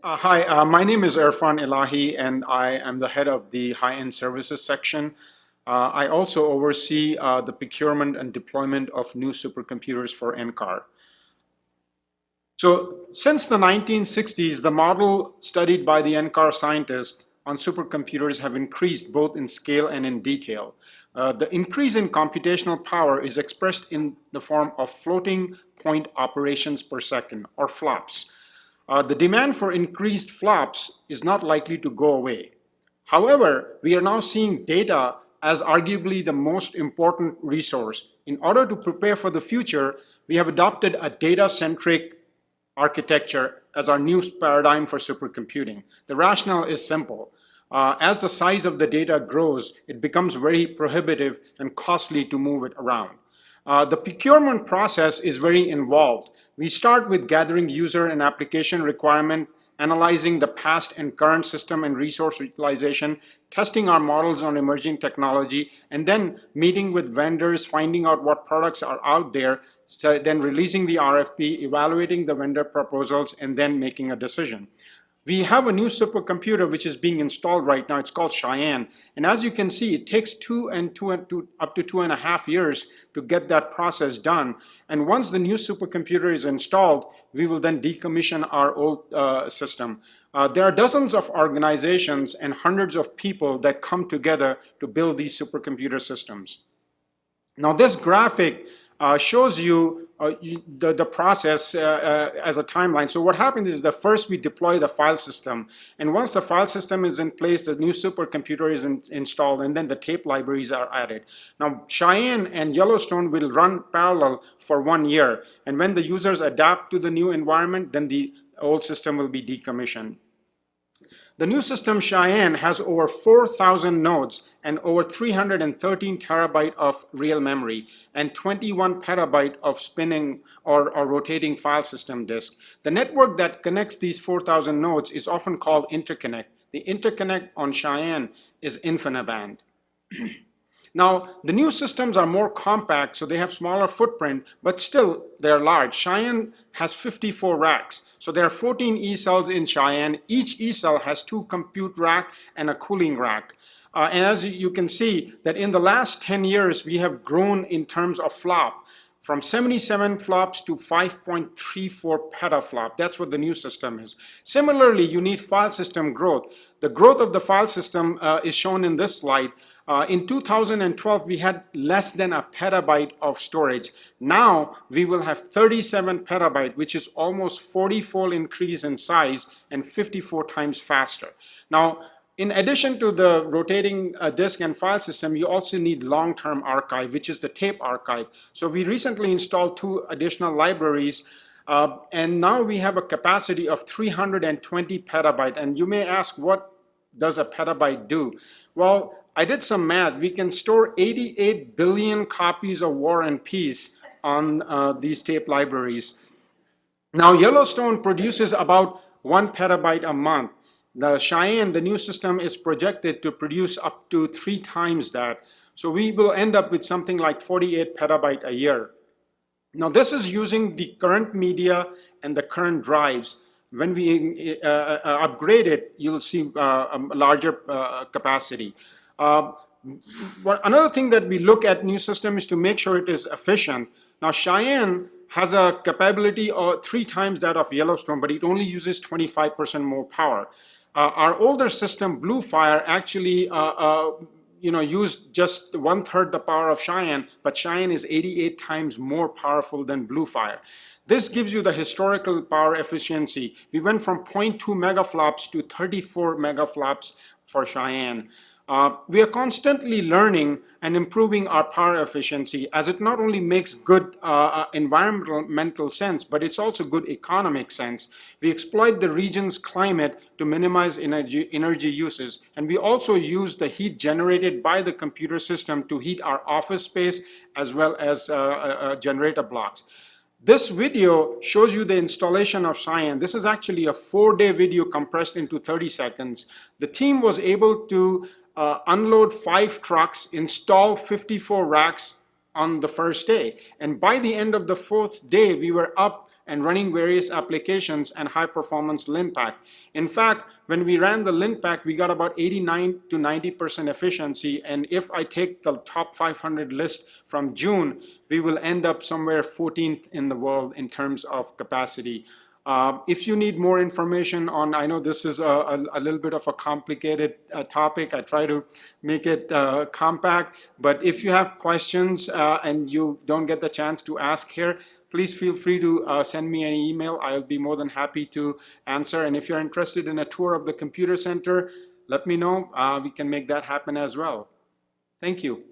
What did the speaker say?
Hi, my name is Irfan Elahi, and I am the head of the high-end services section. I also oversee the procurement and deployment of new supercomputers for NCAR. So since the 1960s, the model studied by the NCAR scientists on supercomputers have increased both in scale and in detail. The increase in computational power is expressed in the form of floating point operations per second, or FLOPS. The demand for increased FLOPS is not likely to go away. However, we are now seeing data as arguably the most important resource. In order to prepare for the future, we have adopted a data-centric architecture as our new paradigm for supercomputing. The rationale is simple. As the size of the data grows, it becomes very prohibitive and costly to move it around. The procurement process is very involved. We start with gathering user and application requirement, analyzing the past and current system and resource utilization, testing our models on emerging technology, and then meeting with vendors, finding out what products are out there, so then releasing the RFP, evaluating the vendor proposals, and then making a decision. We have a new supercomputer which is being installed right now. It's called Cheyenne. And as you can see, it takes up to 2.5 years to get that process done. And once the new supercomputer is installed, we will then decommission our old system. There are dozens of organizations and hundreds of people that come together to build these supercomputer systems. Now this graphic shows you the process as a timeline. So what happens is that first we deploy the file system, and once the file system is in place, the new supercomputer is installed, and then the tape libraries are added. Now Cheyenne and Yellowstone will run parallel for 1 year, and when the users adapt to the new environment, then the old system will be decommissioned. The new system Cheyenne has over 4,000 nodes and over 313 terabyte of real memory and 21 petabyte of spinning or rotating file system disk. The network that connects these 4,000 nodes is often called interconnect. The interconnect on Cheyenne is InfiniBand. Now, the new systems are more compact, so they have smaller footprint, but still they're large. Cheyenne has 54 racks. So there are 14 E-cells in Cheyenne. Each E-cell has 2 compute rack and a cooling rack. And as you can see that in the last 10 years, we have grown in terms of flop from 77 flops to 5.34 petaflop. That's what the new system is. Similarly, you need file system growth. The growth of the file system is shown in this slide. In 2012, we had less than a petabyte of storage. Now, we will have 37 petabyte, which is almost 40-fold increase in size and 54 times faster. Now, in addition to the rotating disk and file system, you also need long-term archive, which is the tape archive. So we recently installed 2 additional libraries, and now we have a capacity of 320 petabyte. And you may ask, what does a petabyte do? Well, I did some math. We can store 88 billion copies of War and Peace on these tape libraries. Now, Yellowstone produces about 1 petabyte a month. The Cheyenne, the new system, is projected to produce up to 3 times that. So we will end up with something like 48 petabyte a year. Now this is using the current media and the current drives. When we upgrade it, you'll see a larger capacity. Another thing that we look at new system is to make sure it is efficient. Now Cheyenne has a capability of 3 times that of Yellowstone, but it only uses 25% more power. Our older system, Bluefire, actually used just 1/3 the power of Cheyenne, but Cheyenne is 88 times more powerful than Bluefire. This gives you the historical power efficiency. We went from 0.2 megaflops to 34 megaflops for Cheyenne. We are constantly learning and improving our power efficiency, as it not only makes good environmental sense, but it's also good economic sense. We exploit the region's climate to minimize energy uses, and we also use the heat generated by the computer system to heat our office space as well as generator blocks. This video shows you the installation of Cheyenne. This is actually a 4-day video compressed into 30 seconds. The team was able to unload 5 trucks, install 54 racks on the first day. And by the end of the 4th day, we were up and running various applications and high performance LinPack. In fact, when we ran the LinPack, we got about 89 to 90% efficiency. And if I take the top 500 list from June, we will end up somewhere 14th in the world in terms of capacity. If you need more information on, I know this is a little bit of a complicated topic. I try to make it compact, but if you have questions and you don't get the chance to ask here, please feel free to send me an email. I'll be more than happy to answer. And if you're interested in a tour of the computer center, let me know. We can make that happen as well. Thank you.